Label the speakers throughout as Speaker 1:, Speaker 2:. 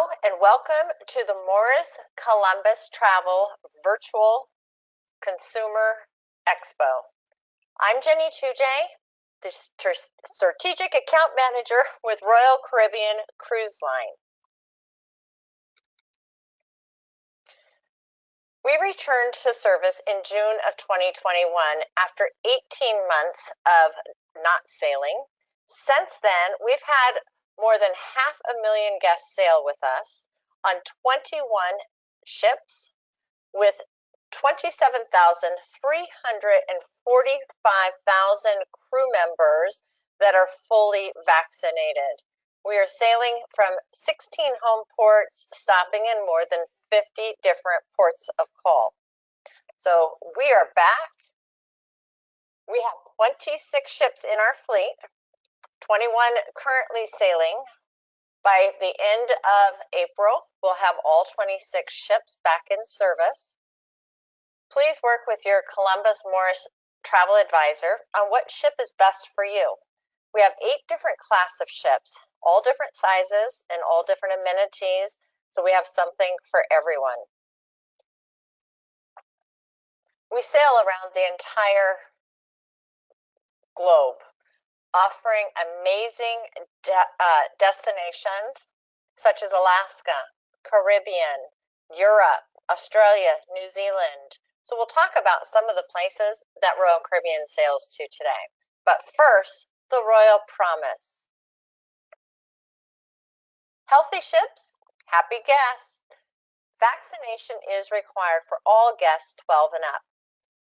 Speaker 1: and welcome to the Morris Columbus Travel Virtual Consumer Expo. I'm Jenny Tujay, the Strategic Account Manager with Royal Caribbean Cruise Line. We returned to service in June of 2021 after 18 months of not sailing. Since then, we've had more than 500,000 guests sail with us on 21 ships with 27,345,000 crew members that are fully vaccinated. We are sailing from 16 home ports, stopping in more than 50 different ports of call. So we are back. We have 26 ships in our fleet, 21 currently sailing. By the end of April, we'll have all 26 ships back in service. Please work with your Columbus Morris travel advisor on what ship is best for you. We have 8 different class of ships, all different sizes and all different amenities, so we have something for everyone. We sail around the entire globe, offering amazing destinations such as Alaska, Caribbean, Europe, Australia, New Zealand. So we'll talk about some of the places that Royal Caribbean sails to today. But first, the Royal Promise. Healthy ships, happy guests. Vaccination is required for all guests 12 and up.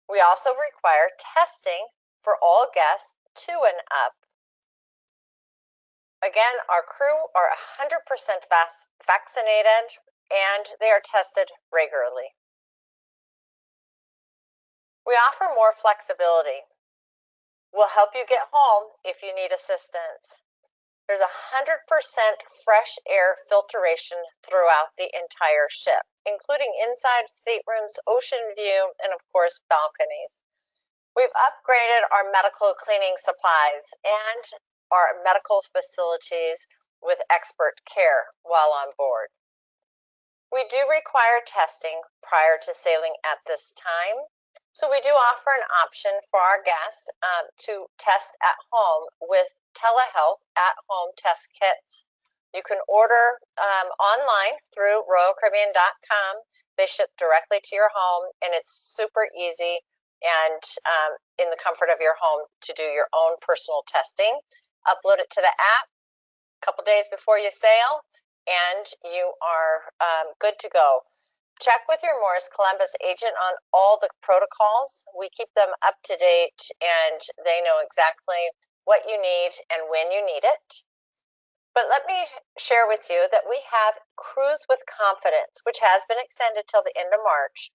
Speaker 1: We also require testing for all guests 2 and up. Again, our crew are 100% vaccinated and they are tested regularly. We offer more flexibility. We'll help you get home if you need assistance. There's 100% fresh air filtration throughout the entire ship, including inside staterooms, ocean view, and of course, balconies. We've upgraded our medical cleaning supplies and our medical facilities with expert care while on board. We do require testing prior to sailing at this time, so we do offer an option for our guests to test at home with telehealth at-home test kits. You can order online through royalcaribbean.com. They ship directly to your home, and it's super easy and in the comfort of your home to do your own personal testing. Upload it to the app a couple days before you sail, and you are good to go. Check with your Morris Columbus agent on all the protocols. We keep them up to date, and they know exactly what you need and when you need it. But let me share with you that we have Cruise with Confidence, which has been extended till the end of March.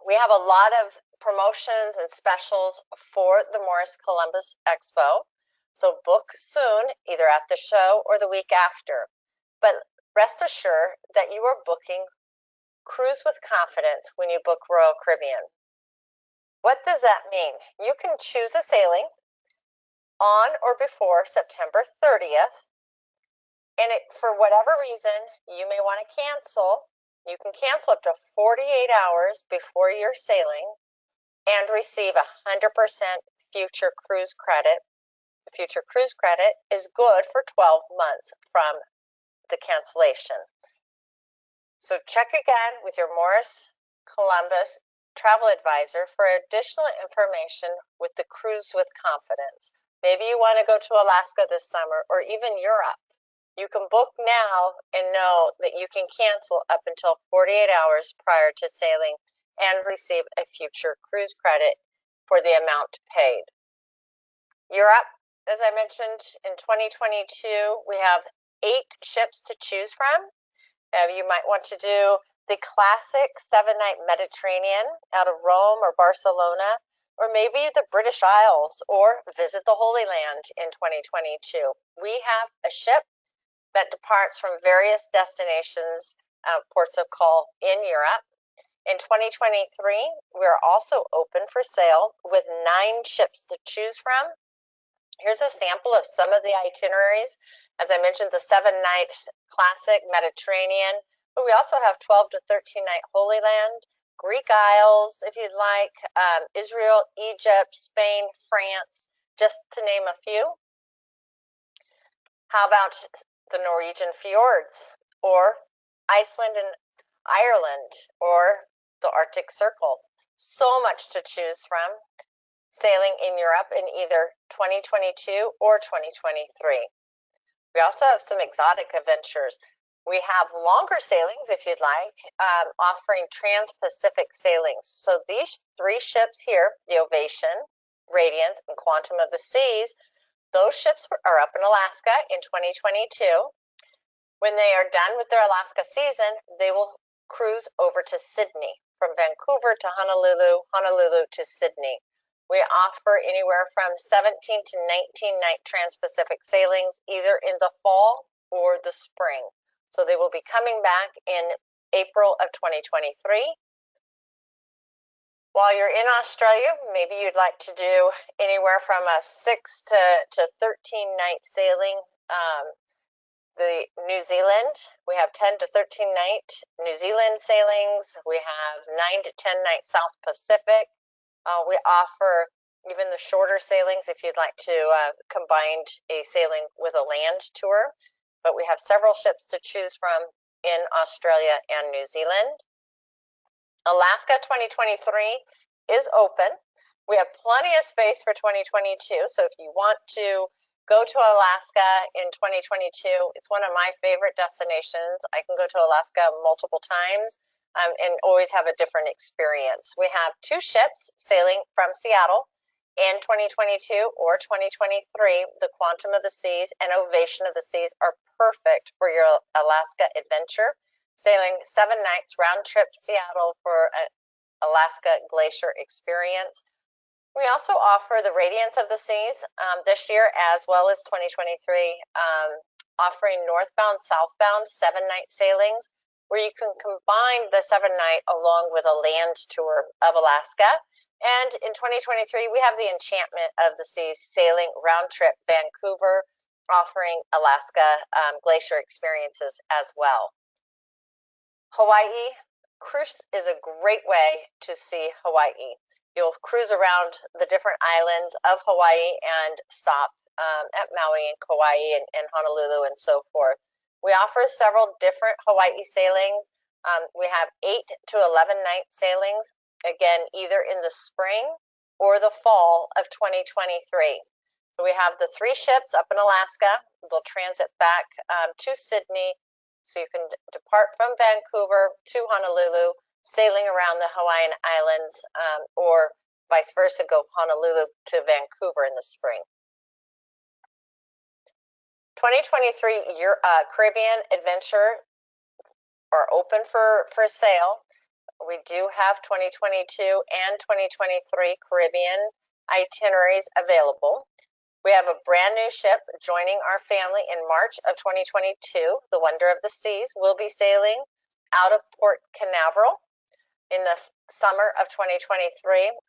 Speaker 1: We have a lot of promotions and specials for the Morris Columbus Expo. So book soon, either at the show or the week after. But rest assured that you are booking Cruise with Confidence when you book Royal Caribbean. What does that mean? You can choose a sailing on or before September 30th, and for whatever reason you may want to cancel. You can cancel up to 48 hours before your sailing and receive 100% future cruise credit. The future cruise credit is good for 12 months from the cancellation. So check again with your Morris Columbus travel advisor for additional information with the Cruise with Confidence. Maybe you want to go to Alaska this summer or even Europe. You can book now and know that you can cancel up until 48 hours prior to sailing and receive a future cruise credit for the amount paid. Europe, as I mentioned, in 2022, we have 8 ships to choose from. You might want to do the classic 7-night Mediterranean out of Rome or Barcelona, or maybe the British Isles, or visit the Holy Land in 2022. We have a ship that departs from various destinations, ports of call in Europe. In 2023, we are also open for sale with 9 ships to choose from. Here's a sample of some of the itineraries. As I mentioned, the 7-night classic Mediterranean, but we also have 12 to 13-night Holy Land, Greek Isles, if you'd like, Israel, Egypt, Spain, France, just to name a few. How about the Norwegian fjords, or Iceland and Ireland, or the Arctic Circle? So much to choose from. Sailing in Europe in either 2022 or 2023. We also have some exotic adventures. We have longer sailings, if you'd like, offering trans-Pacific sailings. So these 3 ships here, the Ovation, Radiance, and Quantum of the Seas, those ships are up in Alaska in 2022. When they are done with their Alaska season, they will cruise over to Sydney, from Vancouver to Honolulu, Honolulu to Sydney. We offer anywhere from 17 to 19-night trans-Pacific sailings, either in the fall or the spring. So they will be coming back in April of 2023. While you're in Australia, maybe you'd like to do anywhere from a 6 to 13-night sailing. The New Zealand, we have 10 to 13-night New Zealand sailings. We have 9 to 10-night South Pacific. We offer even the shorter sailings if you'd like to combine a sailing with a land tour. But we have several ships to choose from in Australia and New Zealand. Alaska 2023 is open. We have plenty of space for 2022, so if you want to go to Alaska in 2022, it's one of my favorite destinations. I can go to Alaska multiple times and always have a different experience. We have 2 ships sailing from Seattle in 2022 or 2023. The Quantum of the Seas and Ovation of the Seas are perfect for your Alaska adventure, sailing 7 nights round trip Seattle for an Alaska glacier experience. We also offer the Radiance of the Seas this year, as well as 2023, offering northbound, southbound 7-night sailings, where you can combine the 7-night along with a land tour of Alaska. And in 2023, we have the Enchantment of the Seas sailing round trip Vancouver, offering Alaska glacier experiences as well. Hawaii cruise is a great way to see Hawaii. You'll cruise around the different islands of Hawaii and stop at Maui and Kauai and Honolulu and so forth. We offer several different Hawaii sailings. We have 8 to 11-night sailings, again, either in the spring or the fall of 2023. So we have the 3 ships up in Alaska. They'll transit back to Sydney, so you can depart from Vancouver to Honolulu, sailing around the Hawaiian Islands, or vice versa, go Honolulu to Vancouver in the spring. 2023 Caribbean adventure are open for sale. We do have 2022 and 2023 Caribbean itineraries available. We have a brand new ship joining our family in March of 2022. The Wonder of the Seas will be sailing out of Port Canaveral in the summer of 2023,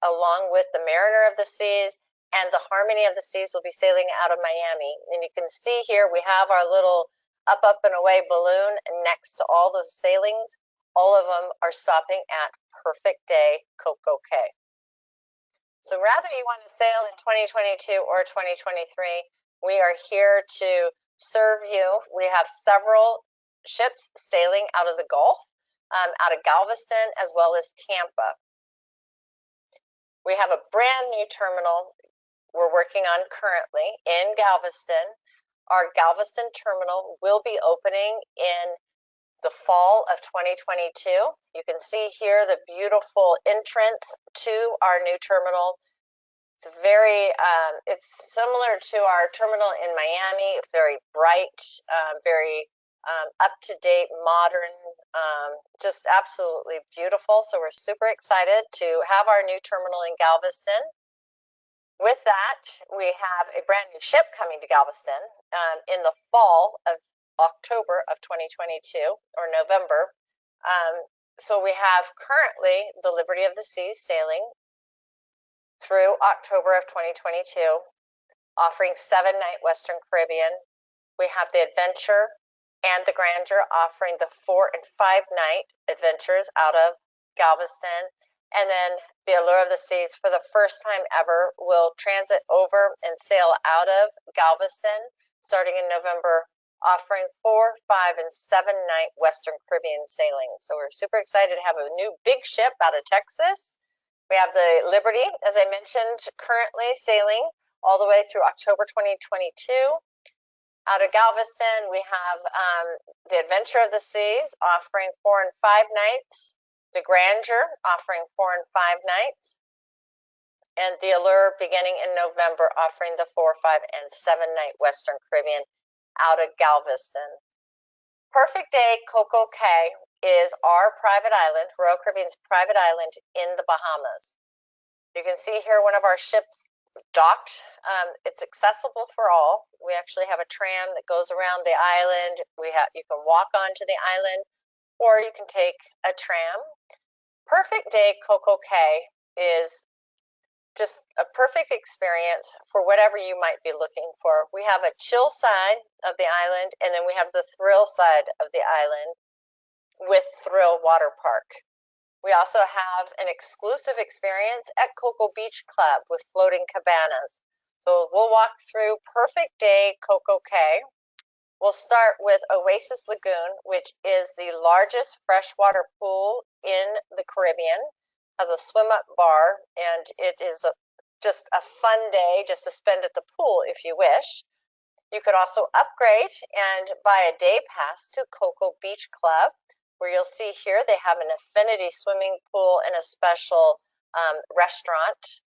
Speaker 1: along with the Mariner of the Seas and the Harmony of the Seas will be sailing out of Miami. And you can see here we have our little up and away balloon next to all those sailings. All of them are stopping at Perfect Day Coco Cay. So rather you want to sail in 2022 or 2023, we are here to serve you. We have several ships sailing out of the Gulf, out of Galveston, as well as Tampa. We have a brand new terminal we're working on currently in Galveston. Our Galveston terminal will be opening in the fall of 2022. You can see here the beautiful entrance to our new terminal. It's it's similar to our terminal in Miami, very bright, very up-to-date, modern, just absolutely beautiful. So we're super excited to have our new terminal in Galveston. With that, we have a brand new ship coming to Galveston in the fall of October of 2022 or November. So we have currently the Liberty of the Seas sailing through October of 2022. offering 7-night Western Caribbean. We have the Adventure and the Grandeur offering the 4- and 5-night adventures out of Galveston. And then the Allure of the Seas, for the first time ever, will transit over and sail out of Galveston starting in November, offering 4-, 5-, and 7-night Western Caribbean sailings. So we're super excited to have a new big ship out of Texas. We have the Liberty, as I mentioned, currently sailing all the way through October 2022. Out of Galveston, we have the Adventure of the Seas offering 4- and 5-nights, the Grandeur offering 4- and 5 nights, and the Allure beginning in November offering the 4-, 5-, and 7-night Western Caribbean out of Galveston. Perfect Day Coco Cay is our private island, Royal Caribbean's private island in the Bahamas. You can see here one of our ships docked. It's accessible for all. We actually have a tram that goes around the island. You can walk onto the island, or you can take a tram. Perfect Day Coco Cay is just a perfect experience for whatever you might be looking for. We have a chill side of the island, and then we have the thrill side of the island with Thrill Water Park. We also have an exclusive experience at Cocoa Beach Club with floating cabanas. So we'll walk through Perfect Day Coco Cay. We'll start with Oasis Lagoon, which is the largest freshwater pool in the Caribbean. Has a swim-up bar, and it is just a fun day just to spend at the pool if you wish. You could also upgrade and buy a day pass to Cocoa Beach Club, where you'll see here they have an affinity swimming pool and a special restaurant.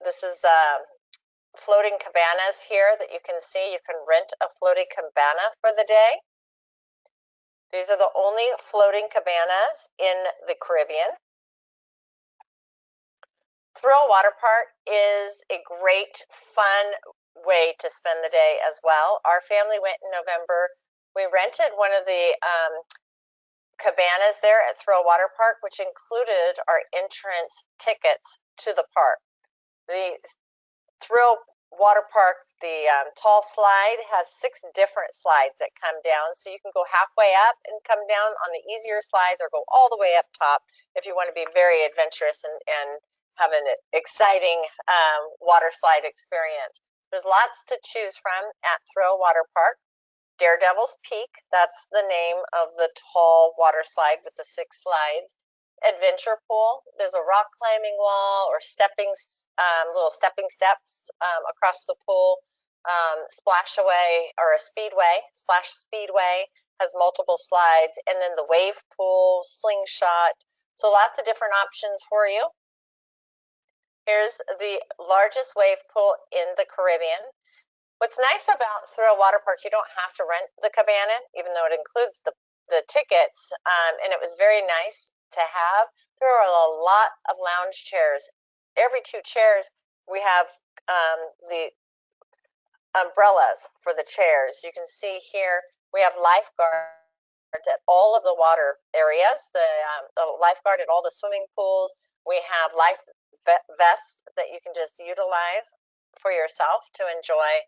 Speaker 1: This is floating cabanas here that you can see. You can rent a floating cabana for the day. These are the only floating cabanas in the Caribbean. Thrill Water Park is a great, fun way to spend the day as well. Our family went in November. We rented one of the cabanas there at Thrill Water Park, which included our entrance tickets to the park. The Thrill Water Park, the tall slide, has 6 different slides that come down, so you can go halfway up and come down on the easier slides, or go all the way up top if you want to be very adventurous and have an exciting water slide experience. There's lots to choose from at Thrill Water Park. Daredevil's Peak, that's the name of the tall water slide with the 6 slides. Adventure Pool, there's a rock climbing wall or little stepping steps across the pool. Splash Speedway has multiple slides, and then the wave pool, slingshot. So lots of different options for you. Here's the largest wave pool in the Caribbean. What's nice about Thrill Water Park, you don't have to rent the cabana, even though it includes the tickets, and it was very nice to have. There are a lot of lounge chairs. Every 2 chairs, we have the umbrellas for the chairs. You can see here we have lifeguards at all of the water areas, the lifeguard at all the swimming pools. We have life vests that you can just utilize for yourself to enjoy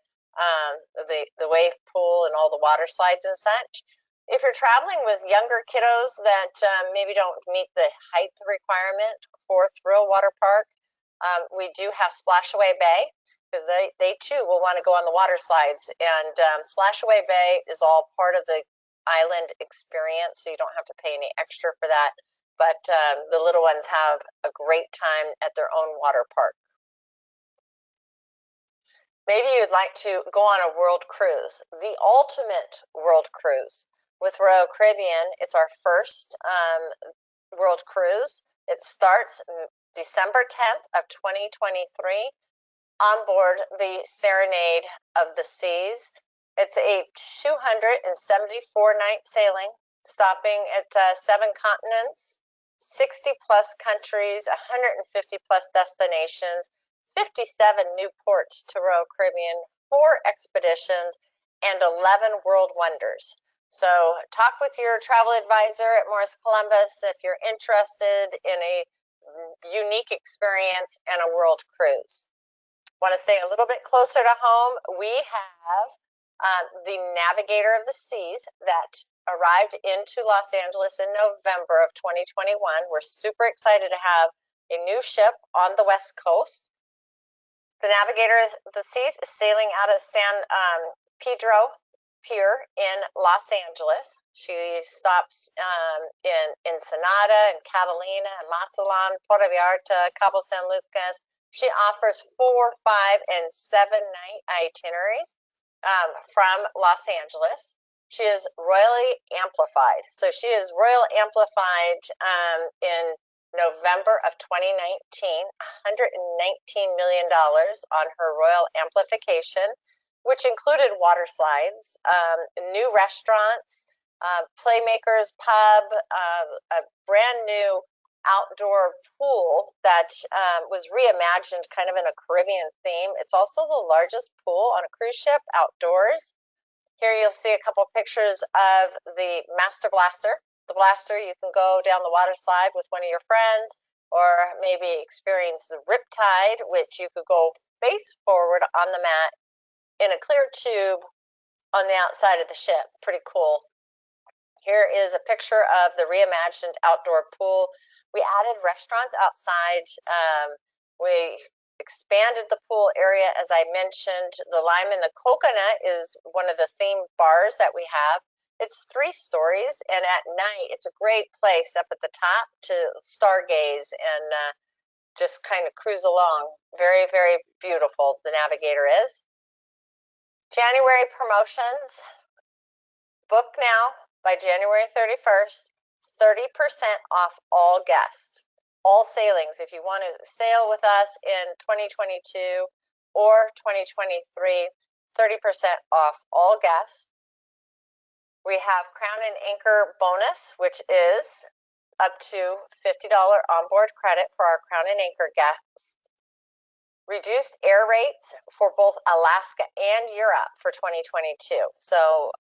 Speaker 1: the wave pool and all the water slides and such. If you're traveling with younger kiddos that maybe don't meet the height requirement for Thrill Water Park, we do have Splashaway Bay, because they too will want to go on the water slides. And Splashaway Bay is all part of the island experience, so you don't have to pay any extra for that. But the little ones have a great time at their own water park. Maybe you'd like to go on a world cruise, the ultimate world cruise. With Royal Caribbean, it's our first world cruise. It starts December 10th of 2023 on board the Serenade of the Seas. It's a 274-night sailing, stopping at 7 continents, 60-plus countries, 150-plus destinations, 57 new ports to Royal Caribbean, 4 expeditions, and 11 world wonders. So talk with your travel advisor at Morris Columbus if you're interested in a unique experience and a world cruise. Want to stay a little bit closer to home? We have the Navigator of the Seas that arrived into Los Angeles in November of 2021. We're super excited to have a new ship on the West Coast. The Navigator of the Seas is sailing out of San Pedro Pier in Los Angeles. She stops in Ensenada and Catalina and Mazatlan, Puerto Vallarta, Cabo San Lucas. She offers 4, 5, and 7-night itineraries from Los Angeles. She is royally amplified. So she is royal amplified in November of 2019, $119 million on her royal amplification, which included water slides, new restaurants, Playmakers Pub, a brand new outdoor pool that was reimagined kind of in a Caribbean theme. It's also the largest pool on a cruise ship outdoors. Here you'll see a couple pictures of the Master Blaster. The Blaster, you can go down the water slide with one of your friends, or maybe experience the Riptide, which you could go face forward on the mat in a clear tube on the outside of the ship. Pretty cool. Here is a picture of the reimagined outdoor pool. We added restaurants outside. We expanded the pool area, as I mentioned. The Lime and the Coconut is one of the themed bars that we have. It's 3 stories, and at night, it's a great place up at the top to stargaze and just kind of cruise along. Very, very beautiful, the Navigator is. January promotions. Book now by January 31st, 30% off all guests, all sailings. If you want to sail with us in 2022 or 2023, 30% off all guests. We have Crown and Anchor bonus, which is up to $50 onboard credit for our Crown and Anchor guests. Reduced air rates for both Alaska and Europe for 2022. So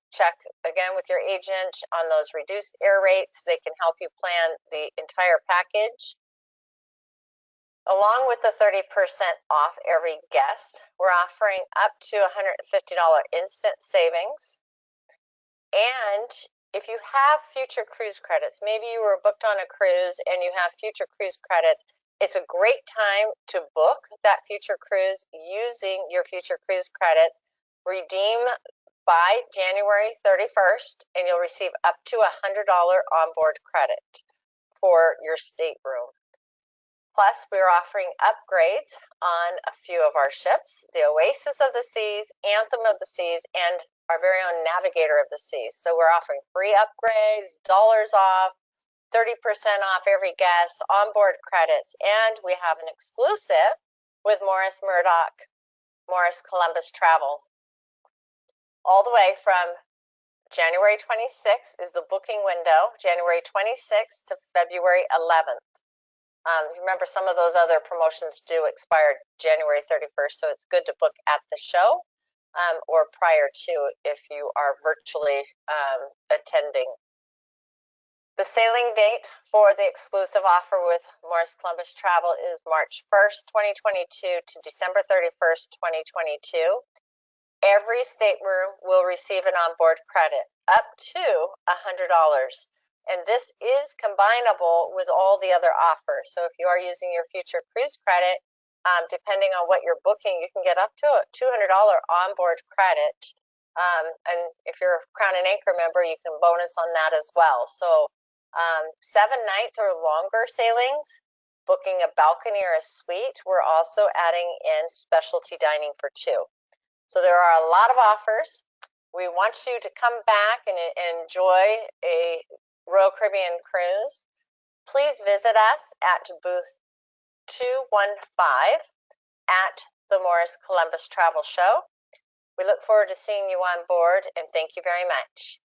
Speaker 1: check again with your agent on those reduced air rates. They can help you plan the entire package. Along with the 30% off every guest, we're offering up to $150 instant savings. And if you have future cruise credits, maybe you were booked on a cruise and you have future cruise credits, it's a great time to book that future cruise using your future cruise credits. Redeem by January 31st, and you'll receive up to $100 onboard credit for your stateroom. Plus, we're offering upgrades on a few of our ships, the Oasis of the Seas, Anthem of the Seas, and our very own Navigator of the Seas. So we're offering free upgrades, dollars off, 30% off every guest, onboard credits, and we have an exclusive with Morris Murdoch, Morris Columbus Travel. All the way from January 26th is the booking window, January 26th to February 11th. Remember, some of those other promotions do expire January 31st, so it's good to book at the show or prior to if you are virtually attending. The sailing date for the exclusive offer with Morris Columbus Travel is March 1st, 2022 to December 31st, 2022. Every stateroom will receive an onboard credit up to $100. And this is combinable with all the other offers. So if you are using your future cruise credit, depending on what you're booking, you can get up to a $200 onboard credit. And if you're a Crown and Anchor member, you can bonus on that as well. So 7 nights or longer sailings, booking a balcony or a suite, we're also adding in specialty dining for 2. So there are a lot of offers. We want you to come back and enjoy a Royal Caribbean cruise. Please visit us at booth 215 at the Morris Columbus Travel Show. We look forward to seeing you on board, and thank you very much.